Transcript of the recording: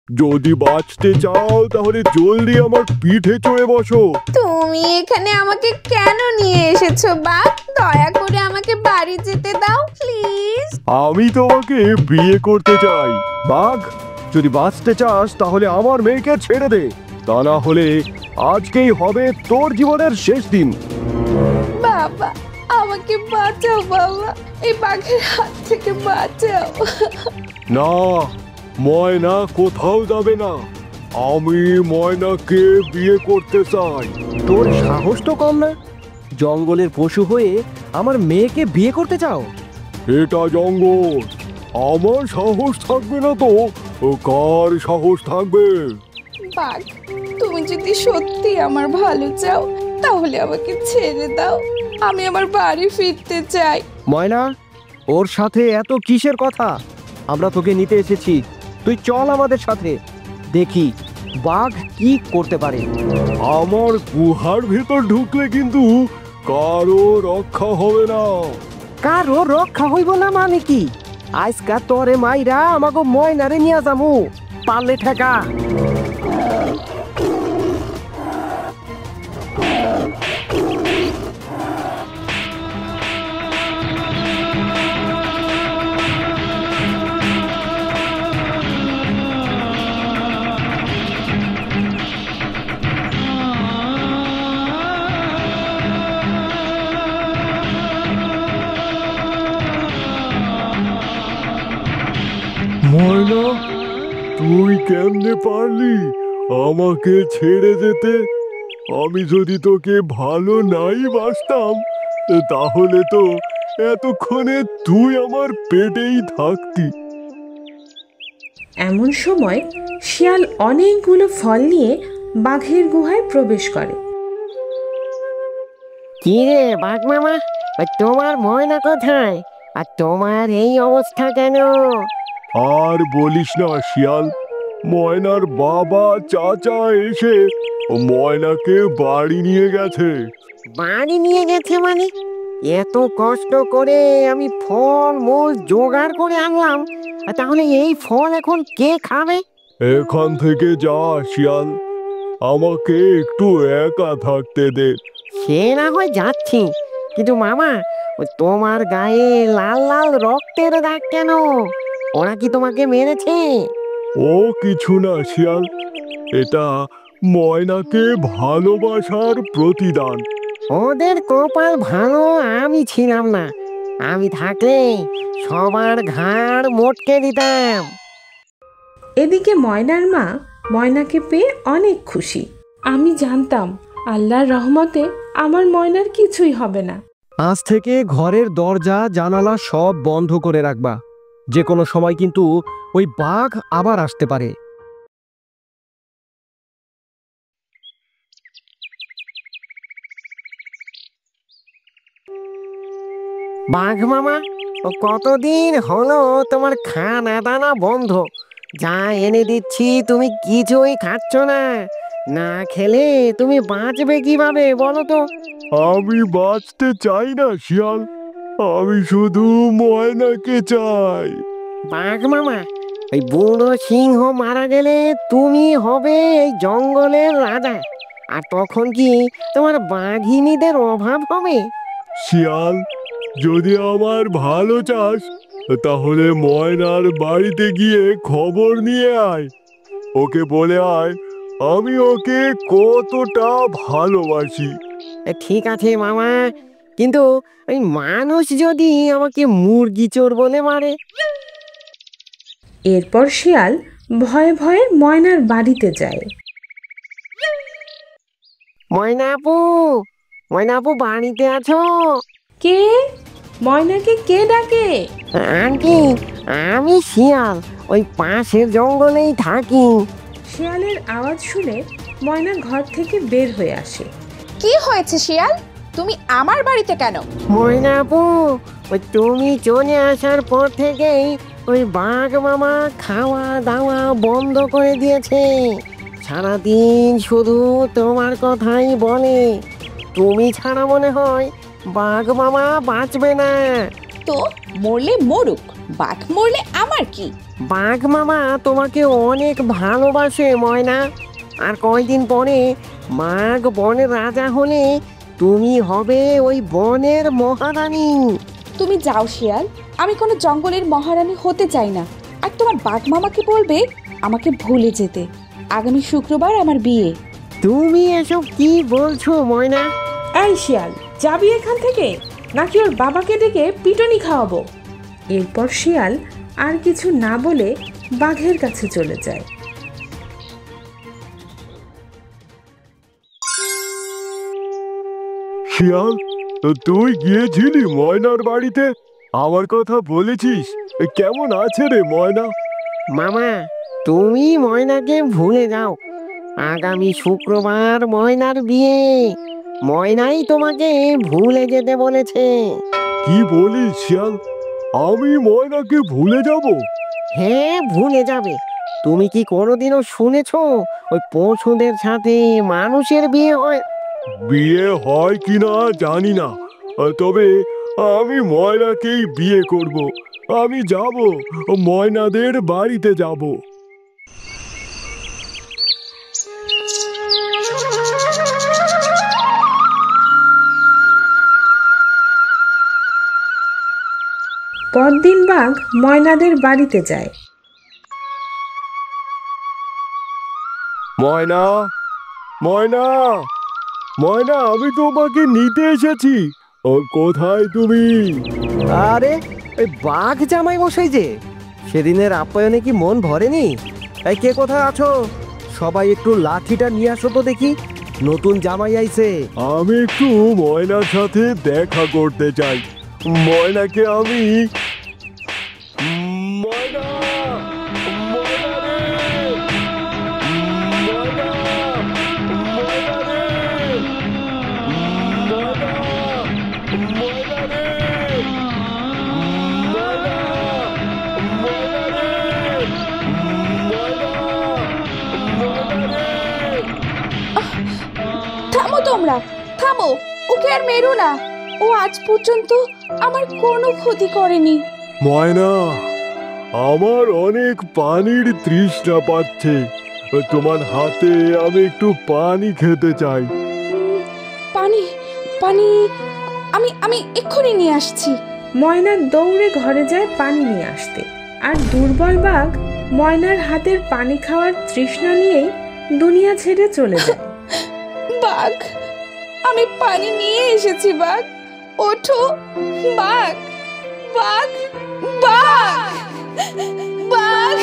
যদি বাঁচতে চাও তাহলে জলদি আমার পিঠে চড়ে বসো। তুমি এখানে আমাকে কেন নিয়ে এসেছো বাঘ? দয়া করে আমাকে বাড়ি যেতে দাও প্লিজ। আমি তোমাকে বিয়ে করতে চাই। বাঘ, যদি বাঁচতে চাস তাহলে আমার মেয়েকে ছেড়ে দে, তা না হলে আজকেই হবে তোর জীবনের শেষ দিন। বাবা, আমাকে বাঁচাও বাবা, এই বাঘের হাত থেকে বাঁচাও। না, ময়না কোথাও যাবে না। আমি ময়নাকে বিয়ে করতে চাই। তোর সাহস তো কম না, জঙ্গলের পশু হয়ে আমার মেয়েকে বিয়ে করতে চাও? এটা জঙ্গল, আমার সাহস থাকবে না তো কার সাহস থাকবে? বাঘ, তুমি যদি সত্যি আমার ভালো চাও তাহলে আমাকে ছেড়ে দাও, আমি আমার বাড়ি ফিরতে চাই। ময়না, ওর সাথে এত কিসের কথা? আমরা তোকে নিতে এসেছি, তুই চল আমাদের সাথে, দেখি বাঘ কি করতে পারে। আমার গুহার ভেতর ঢুকলে কিন্তু কারো রক্ষা হবে না। কারো রক্ষা হইব না মানে কি? আজকা তোরে মাইরা আমাকে ময়নারে নিয়ে যামু, পারলে ঠেকা। ময়না, তুই কেমনে পারলি আমাকে ছেড়ে যেতে? আমি যদি তোকে ভালো নাই বাসতাম তাহলে তো এতক্ষণে তুই আমার পেটেই থাকতি। এমন সময় শিয়াল অনেকগুলো ফল নিয়ে বাঘের গুহায় প্রবেশ করে। কি রে বাঘ মামা, ওই তোমার ময়না কোথায়? আর তোমার এই অবস্থা কেন? আর বলিস না শিয়াল, ময়নার বাবা চাচা এসে ময়নাকে বাড়ি নিয়ে গেছে। বাড়ি নিয়ে গেছে মানে? এত কষ্ট করে আমি ফল মূল জোগাড় করে আনলাম, আর তাহলে এই ফল এখন কে খাবে? এখান থেকে যা শিয়াল, আমাকে একটু একা থাকতে দে। সে না হয় যাচ্ছি, কিন্তু মামা, ওই তোমার গায়ে লাল লাল রক্তের দাগ কেন? ওরা কি তোমাকে মেরেছে? ও কিছু না শিয়াল, এটা ময়নাকে ভালোবাসার প্রতিদান। ওদের কপাল ভালো আমি ছিলাম না, আমি থাকলে সবার ঘাড় মোটকে দিতাম। এদিকে ময়নার মা ময়নাকে পেয়ে অনেক খুশি। আমি জানতাম আল্লাহর রহমতে আমার ময়নার কিছুই হবে না। আজ থেকে ঘরের দরজা জানালা সব বন্ধ করে রাখবা, যে কোনো সময় কিন্তু ওই বাঘ আবার আসতে পারে। বাঘ মামা, ও কতদিন হলো তোমার খানা দানা বন্ধ, যা এনে দিচ্ছি তুমি কিছুই খাচ্ছ না। না খেলে তুমি বাঁচবে কিভাবে বলো তো? আমি বাঁচতে চাই না শিয়াল, আমি শুধু ময়নাকে চাই। বাঘ মামা, এই বুড়ো সিংহ মারা গেলে তুমি হবে এই জঙ্গলের রাজা, আর তখন কি তোমার বাঘিনীদের অভাব হবে? শিয়াল, যদি আমার ভালো চাস তাহলে ময়নার বাড়িতে গিয়ে খবর নিয়ে আয়। ওকে বলে আয় আমি ওকে কতটা ভালোবাসি। ঠিক আছে মামা, কিন্তু ওই মানুষ যদি আমাকে মুরগি চোর বলে মারে? এরপর শিয়াল ভয়ে ভয়ে ময়নার বাড়িতে যায়। ময়না আপু, ময়না আপু বাড়িতে আছো? কে? ময়নাকে কে ডাকে? আন্টি, আমি শিয়াল, ওই পাশের জঙ্গলেই থাকি। শিয়ালের আওয়াজ শুনে ময়না ঘর থেকে বের হয়ে আসে। কি হয়েছে শিয়াল, তুমি আমার বাড়িতে কেন? ময়না আপু, ওই তুমি চলে আসার পর থেকেই ওই বাঘ মামা খাওয়া দাওয়া বন্ধ করে দিয়েছে। সারাদিন শুধু তোমার কথাই বলে। তুমি ছাড়া মনে হয় বাঘ মামা বাঁচবে না। তো মরলে মরুক, বাঘ মরলে আমার কি? বাঘ মামা তোমাকে অনেক ভালোবাসে ময়না। আর কয়দিন পরে বাঘ বনের রাজা হলে তুমি হবে ওই বনের মহারানী। তুমি যাও শিয়াল, আমি কোনো জঙ্গলের মহারানী হতে চাই না। আর তোমার বাঘ মামাকে বলবে আমাকে ভুলে যেতে। আগামী শুক্রবার আমার বিয়ে। তুমি এসব কি বলছো ময়না? এই শিয়াল, যাবি এখান থেকে নাকি ওর বাবাকে ডেকে পিটনি খাওয়াবো? এরপর শিয়াল আর কিছু না বলে বাঘের কাছে চলে যায়। শিয়াল, তো তুই গিয়েছিলি ময়নার বাড়িতে? আমার কথা বলেছিস? কেমন আছে রে ময়না? মামা, তুমি ময়নাকে ভুলে যাও। আগামী শুক্রবার ময়নার বিয়ে। ময়নাই তোমাকে ভুলে যেতে বলেছে। কি বলিস শিয়াল? আমি ময়নাকে ভুলে যাব? হ্যাঁ, ভুলে যাবে। তুমি কি কোনোদিনও শুনেছো ওই পশুদের সাথে মানুষের বিয়ে হয়? বিয়ে হয় কিনা জানি না, তবে আমি ময়নাকেই বিয়ে করব। আমি যাব, ময়নাদের বাড়িতে যাব। পরদিন বাঘ ময়নাদের বাড়িতে যায়। ময়না, ময়না, ময়না, আমি তোমাকে নিতে এসেছি। ও কোথায় তুমি? আরে, ওই বাঘ জামাই মশাই যে, সেদিনের আপ্যায়নে কি মন ভরেনি? এই কে কোথায় আছো? সবাই একটু লাঠিটা নিয়ে আসো তো দেখি, নতুন জামাই আইছে। আমি একটু ময়নার সাথে দেখা করতে চাই। ময়নাকে আমি ময়না, ময়না রে! ময়না! ময়না রে! ময়না! ময়না রে! ময়না! ময়না রে! ময়না! ময়না রে! থামো তোমরা, থামো। ওকে আর মেরো না। ও আজ পর্যন্ত আমার কোনো ক্ষতি করেনি। ময়না, আমার অনেক পানির তৃষ্ণা পাচ্ছে। তোমার হাতে আমি একটু পানি খেতে চাই। পানি, পানি, আমি আমি এক্ষুনি নিয়ে আসছি। ময়না দৌড়ে ঘরে যায় পানি নিয়ে আসতে। আর দুর্বল বাঘ ময়নার হাতের পানি খাওয়ার তৃষ্ণা নিয়েই দুনিয়া ছেড়ে চলে যায়। বাঘ, আমি পানি নিয়ে এসেছি। বাঘ, ওঠো। বাঘ, বাঘ, বাঘ, বাঘ।